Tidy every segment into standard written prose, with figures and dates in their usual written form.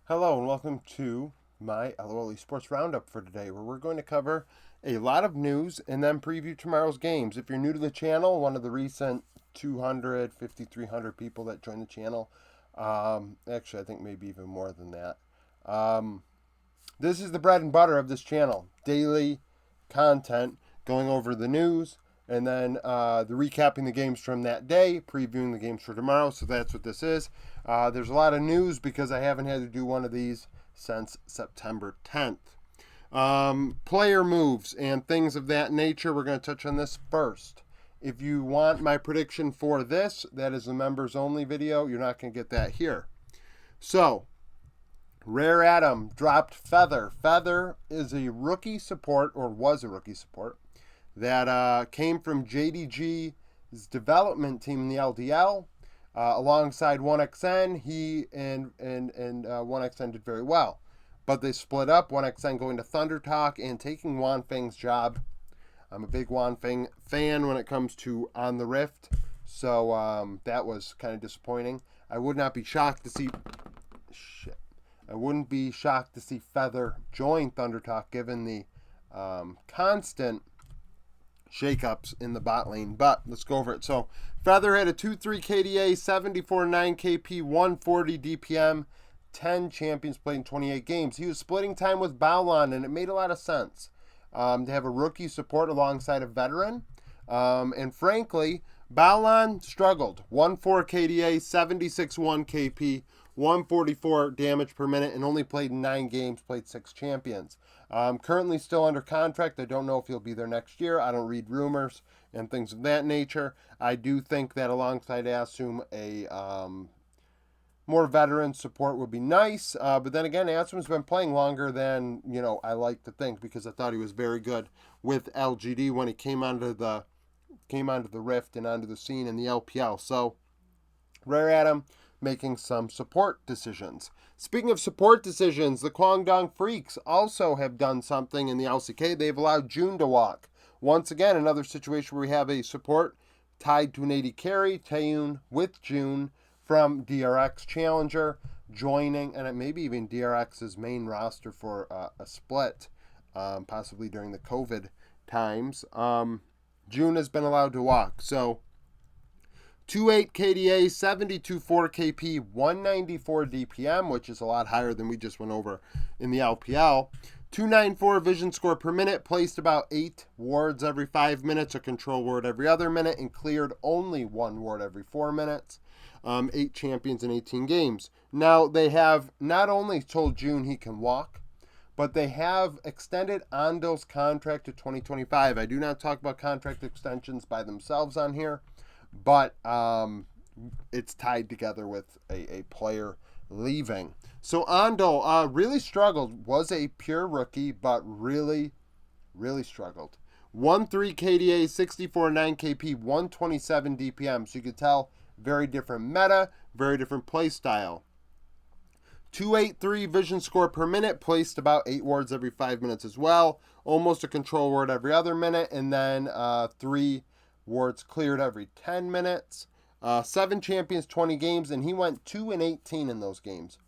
Hello and welcome to my LOL Esports Round Up for today, where we're going to cover a lot of news and then preview tomorrow's games. If you're new to the channel, one of the recent 250, 300 people that joined the channel, actually I think maybe even more than that. This is the bread and butter of this channel. Daily content, going over the news, and then the recapping the games from that day, previewing the games for tomorrow. So that's what this is. There's a lot of news because I haven't had to do one of these since September 10th. Player moves and things of that nature. We're going to touch on this first. If you want my prediction for this, that is a members only video. You're not going to get that here. So, Rare Atom dropped Feather. Feather is a rookie support, or was a rookie support, that came from JDG's development team in the LDL. Alongside 1XN, he and 1XN did very well. But they split up, 1XN going to Thunder Talk and taking Wanfeng's job. I'm a big Wanfeng fan when it comes to On the Rift, so that was kind of disappointing. I would not be shocked to see... I wouldn't be shocked to see Feather join Thunder Talk given the constant shakeups in the bot lane, but let's go over it. So Feather had a 2-3 KDA, 74-9 KP, 140 DPM, 10 champions played in 28 games. He was splitting time with Baolan, and it made a lot of sense to have a rookie support alongside a veteran. And frankly, Baolan struggled. 1-4 KDA, 76-1 KP, 144 damage per minute, and only played 9 games, played 6 champions. Currently still under contract. I don't know if he'll be there next year. I don't read rumors and things of that nature. I do think that alongside Asum, a more veteran support would be nice. But then again, Asum's been playing longer than, I like to think, because I thought he was very good with LGD when he came onto the Rift and onto the scene in the LPL. So, Rare Atom making some support decisions. Speaking of support decisions, the Kwangdong Freecs also have done something in the LCK. They've allowed June to walk. Once again, another situation where we have a support tied to an AD carry, Taeyun with June from DRX Challenger, joining, and it maybe even DRX's main roster for a split, possibly during the COVID times. June has been allowed to walk. So, 2.8 KDA, 72.4 KP, 194 DPM, which is a lot higher than we just went over in the LPL. 294 vision score per minute, placed about 8 wards every 5 minutes, a control ward every other minute, and cleared only 1 ward every 4 minutes. 8 champions in 18 games. Now, they have not only told June he can walk, but they have extended Andal's contract to 2025. I do not talk about contract extensions by themselves on here, but it's tied together with a player leaving. So Andal really struggled, was a pure rookie, but really, really struggled. 1-3 KDA, 64-9 KP, 127 DPM. So you could tell, very different meta, very different play style. 283 vision score per minute, placed about 8 wards every 5 minutes as well. Almost a control ward every other minute, and then 3 wards cleared every 10 minutes. 7 champions, 20 games, and he went 2-18 in those games.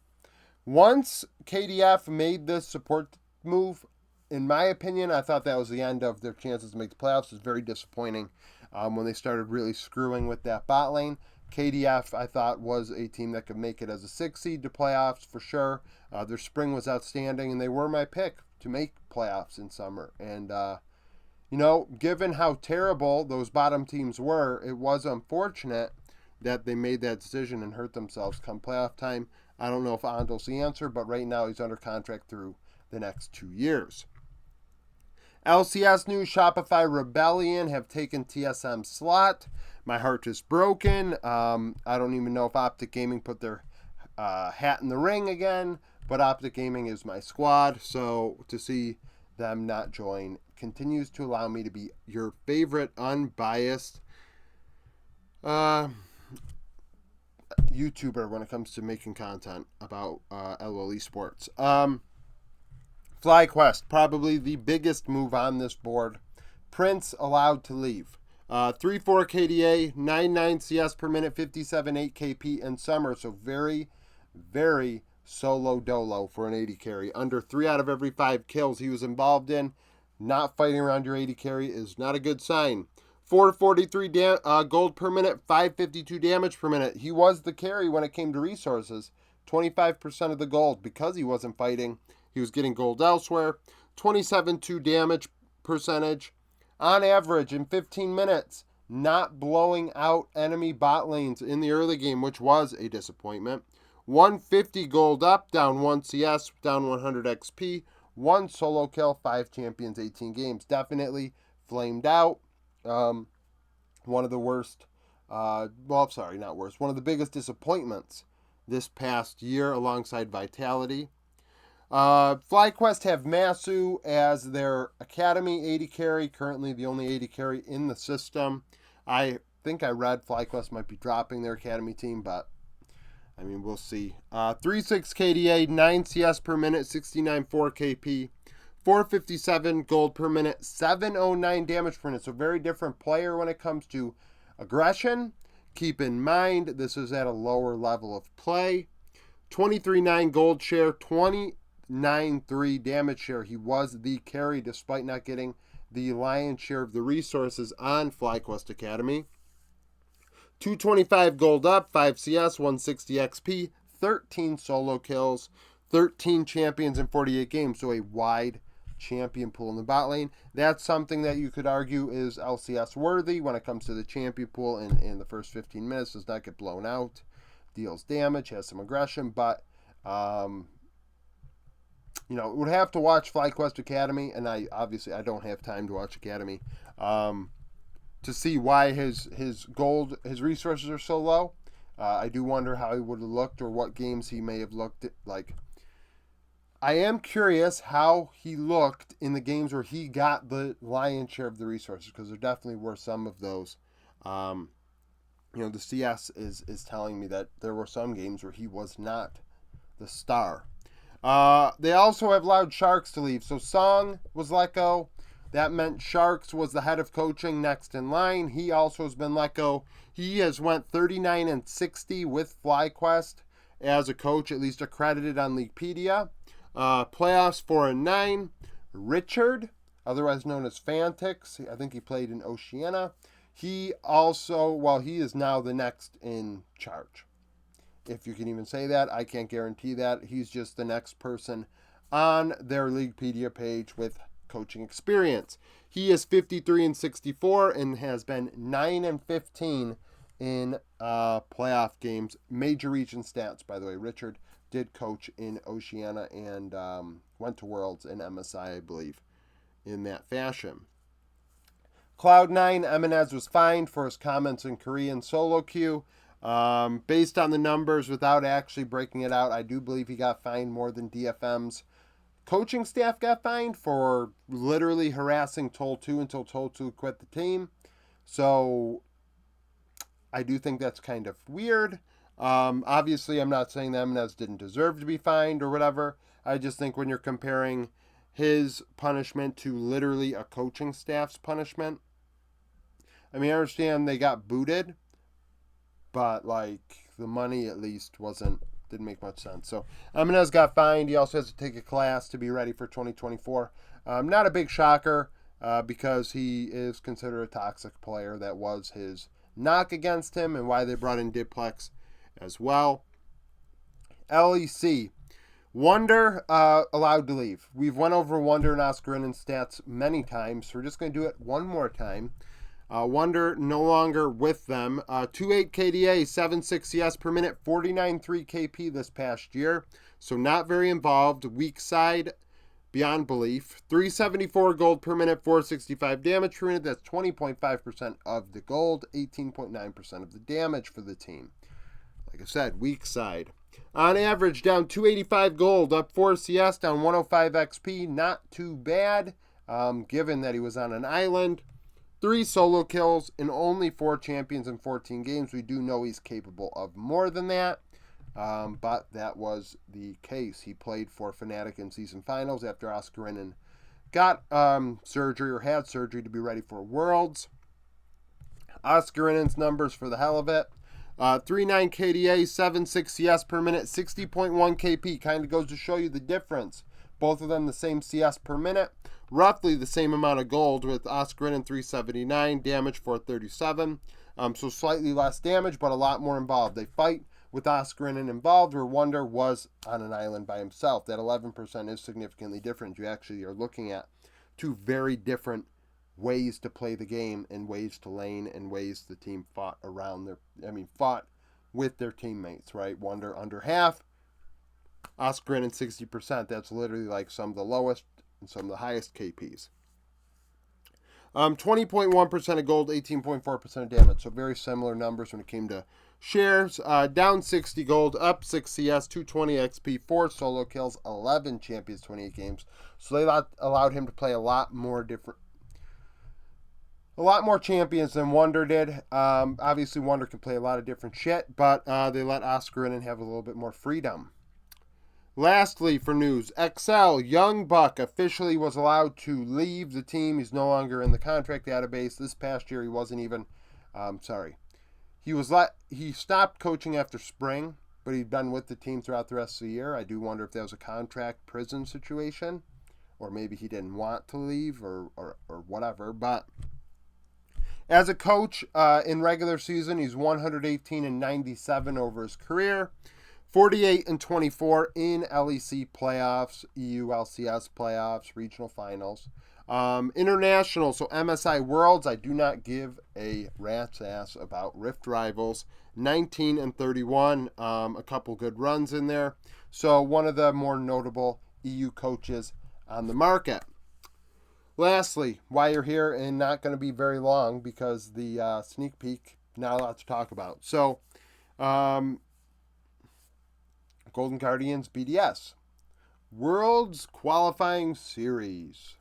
Once KDF made this support move, in my opinion, I thought that was the end of their chances to make the playoffs. It was very disappointing when they started really screwing with that bot lane. KDF, I thought, was a team that could make it as a 6 seed to playoffs for sure. Their spring was outstanding, and they were my pick to make playoffs in summer. And, given how terrible those bottom teams were, it was unfortunate that they made that decision and hurt themselves come playoff time. I don't know if Andal's the answer, but right now he's under contract through the next 2 years. LCS news, Shopify Rebellion have taken TSM slot. My heart is broken. I don't even know if Optic Gaming put their hat in the ring again, but Optic Gaming is my squad, so to see them not join continues to allow me to be your favorite unbiased YouTuber when it comes to making content about LOL Esports. FlyQuest, probably the biggest move on this board. Prince allowed to leave. 3-4 KDA, 9-9 CS per minute, 57-8 KP in summer. So very, very solo dolo for an 80 carry. Under 3 out of every 5 kills he was involved in. Not fighting around your 80 carry is not a good sign. 443 gold per minute, 552 damage per minute. He was the carry when it came to resources. 25% of the gold because he wasn't fighting. He was getting gold elsewhere. 27.2 damage percentage. On average, in 15 minutes, not blowing out enemy bot lanes in the early game, which was a disappointment. 150 gold up, down 1 CS, down 100 XP. 1 solo kill, 5 champions, 18 games. Definitely flamed out. One of the worst, not worst, one of the biggest disappointments this past year alongside Vitality. FlyQuest have Masu as their Academy 80 carry, currently the only 80 carry in the system. I think I read FlyQuest might be dropping their Academy team, but I mean, we'll see. 3.6 KDA, 9 CS per minute, 69.4 KP, 457 gold per minute, 709 damage per minute. So very different player when it comes to aggression. Keep in mind, this is at a lower level of play. 23.9 gold share, 29.3 damage share. He was the carry despite not getting the lion's share of the resources on FlyQuest Academy. 225 gold up, 5 CS, 160 XP, 13 solo kills, 13 champions in 48 games. So a wide champion pool in the bot lane. That's something that you could argue is LCS worthy when it comes to the champion pool in the first 15 minutes. Does not get blown out, deals damage, has some aggression, but would have to watch FlyQuest Academy, and I don't have time to watch Academy to see why his resources are so low. I do wonder how he would have looked or what games he may have looked at, like. I am curious how he looked in the games where he got the lion's share of the resources, because there definitely were some of those. The CS is telling me that there were some games where he was not the star. They also have allowed Sharks to leave. So Song was let go. That meant Sharks was the head of coaching next in line. He also has been let go. He has went 39-60 with FlyQuest as a coach, at least accredited on Leaguepedia. Playoffs 4-9. Richard, otherwise known as Fnatic, I think he played in Oceania. He also, he is now the next in charge. If you can even say that, I can't guarantee that. He's just the next person on their Leaguepedia page with coaching experience. He is 53-64 and has been 9-15 in playoff games. Major region stats, by the way. Richard did coach in Oceania and went to Worlds in MSI, I believe, in that fashion. Cloud9, Eminez was fined for his comments in Korean solo queue. Based on the numbers, without actually breaking it out, I do believe he got fined more than DFM's coaching staff got fined for literally harassing Tol2 until Tol2 quit the team. So I do think that's kind of weird. Obviously, I'm not saying that Eminez didn't deserve to be fined or whatever. I just think when you're comparing his punishment to literally a coaching staff's punishment, I mean, I understand they got booted, but the money at least didn't make much sense. So Eminez got fined. He also has to take a class to be ready for 2024. Not a big shocker because he is considered a toxic player. That was his knock against him and why they brought in Diplex as well. LEC. Wonder allowed to leave. We've went over Wonder and Oscarina's stats many times, so we're just going to do it one more time. Wonder no longer with them. 2.8 KDA, 7.6 CS per minute, 49.3 KP this past year. So not very involved. Weak side beyond belief. 374 gold per minute, 465 damage per minute. That's 20.5% of the gold, 18.9% of the damage for the team. Like I said, weak side. On average, down 285 gold, up 4 CS, down 105 XP. Not too bad, given that he was on an island. 3 solo kills and only 4 champions in 14 games. We do know he's capable of more than that, but that was the case. He played for Fnatic in season finals after Oscarinin got surgery or had surgery to be ready for Worlds. Oscarinin's numbers for the hell of it. 3.9 KDA, 7.6 CS per minute, 60.1 KP. Kind of goes to show you the difference. Both of them the same CS per minute. Roughly the same amount of gold with Oscarinin 379, damage 437. So slightly less damage, but a lot more involved. They fight with Oscarinin involved, where Wonder was on an island by himself. That 11% is significantly different. You actually are looking at two very different ways to play the game and ways to lane and ways the team fought with their teammates, right? Wonder under half, Oscarinin 60%. That's literally like some of the lowest and some of the highest KPs. 20.1% of gold, 18.4% of damage. So very similar numbers when it came to shares. Down 60 gold, up 6 CS, 220 XP, 4 solo kills, 11 champions, 28 games. So they allowed him to play a lot more champions than Wonder did. Obviously, Wonder can play a lot of different shit, but they let Oscarinin have a little bit more freedom. Lastly, for news, XL Young Buck officially was allowed to leave the team. He's no longer in the contract database. This past year, he wasn't even. He stopped coaching after spring, but he'd been with the team throughout the rest of the year. I do wonder if that was a contract prison situation, or maybe he didn't want to leave, or whatever. But as a coach in regular season, he's 118-97 over his career. 48-24 in LEC playoffs, EU LCS playoffs, regional finals. International, so MSI Worlds, I do not give a rat's ass about Rift Rivals. 19-31, a couple good runs in there. So one of the more notable EU coaches on the market. Lastly, why you're here, and not going to be very long because the sneak peek, not a lot to talk about. So, Golden Guardians BDS. Worlds Qualifying Series.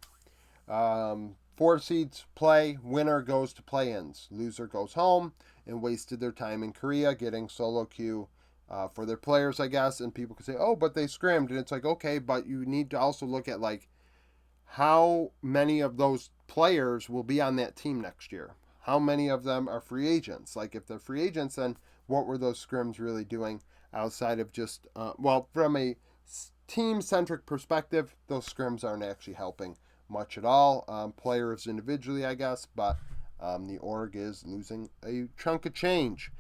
4 seeds play. Winner goes to play-ins. Loser goes home, and wasted their time in Korea getting solo queue for their players, I guess. And people can say, oh, but they scrimmed. And it's like, okay, but you need to also look at, like, how many of those players will be on that team next year? How many of them are free agents? Like, if they're free agents, then what were those scrims really doing outside of just, from a team-centric perspective, those scrims aren't actually helping much at all. Players individually, I guess, but the org is losing a chunk of change.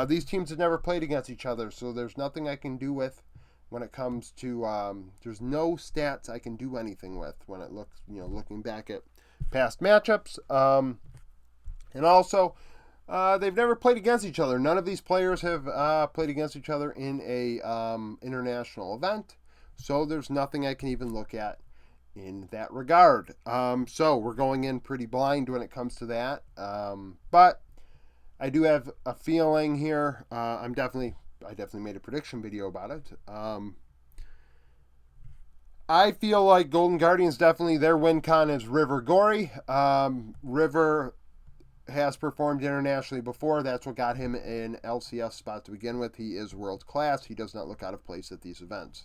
These teams have never played against each other, so there's nothing I can do with when it comes to, there's no stats I can do anything with when it looks, looking back at past matchups. And also, they've never played against each other. None of these players have played against each other in a international event, so there's nothing I can even look at in that regard. So we're going in pretty blind when it comes to that. But I do have a feeling here. I definitely made a prediction video about it. I feel like Golden Guardians, definitely their win con is River Gory. River has performed internationally before. That's what got him an LCS spot to begin with. He is world class. He does not look out of place at these events.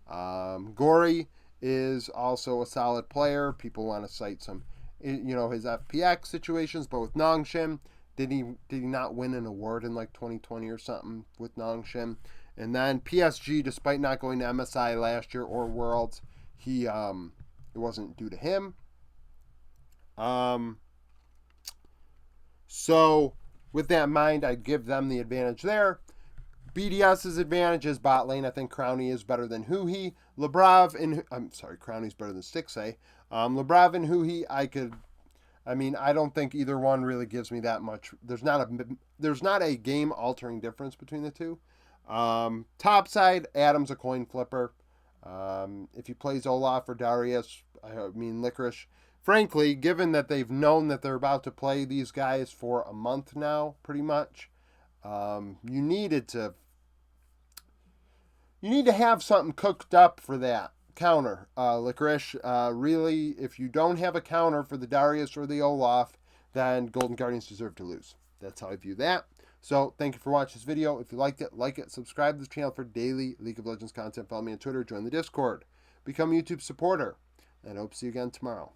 Gory is also a solid player. People want to cite some, his FPX situations, but with Nongshin, did he not win an award in like 2020 or something with Nongshin? And then PSG, despite not going to MSI last year or Worlds, it wasn't due to him. So with that in mind, I'd give them the advantage there. BDS's advantage is bot lane. I think Crowny is better than Huhi. Crowny's better than Stixay. Lebrav and Huhi, I don't think either one really gives me that much. There's not a game-altering difference between the two. Top side, Adam's a coin flipper. If he plays Olaf or Darius, Licorice. Frankly, given that they've known that they're about to play these guys for a month now, pretty much, you need to have something cooked up for that counter. Licorice, really, if you don't have a counter for the Darius or the Olaf, then Golden Guardians deserve to lose. That's how I view that. So, thank you for watching this video. If you liked it, like it, subscribe to the channel for daily League of Legends content. Follow me on Twitter, join the Discord, become a YouTube supporter, and I hope to see you again tomorrow.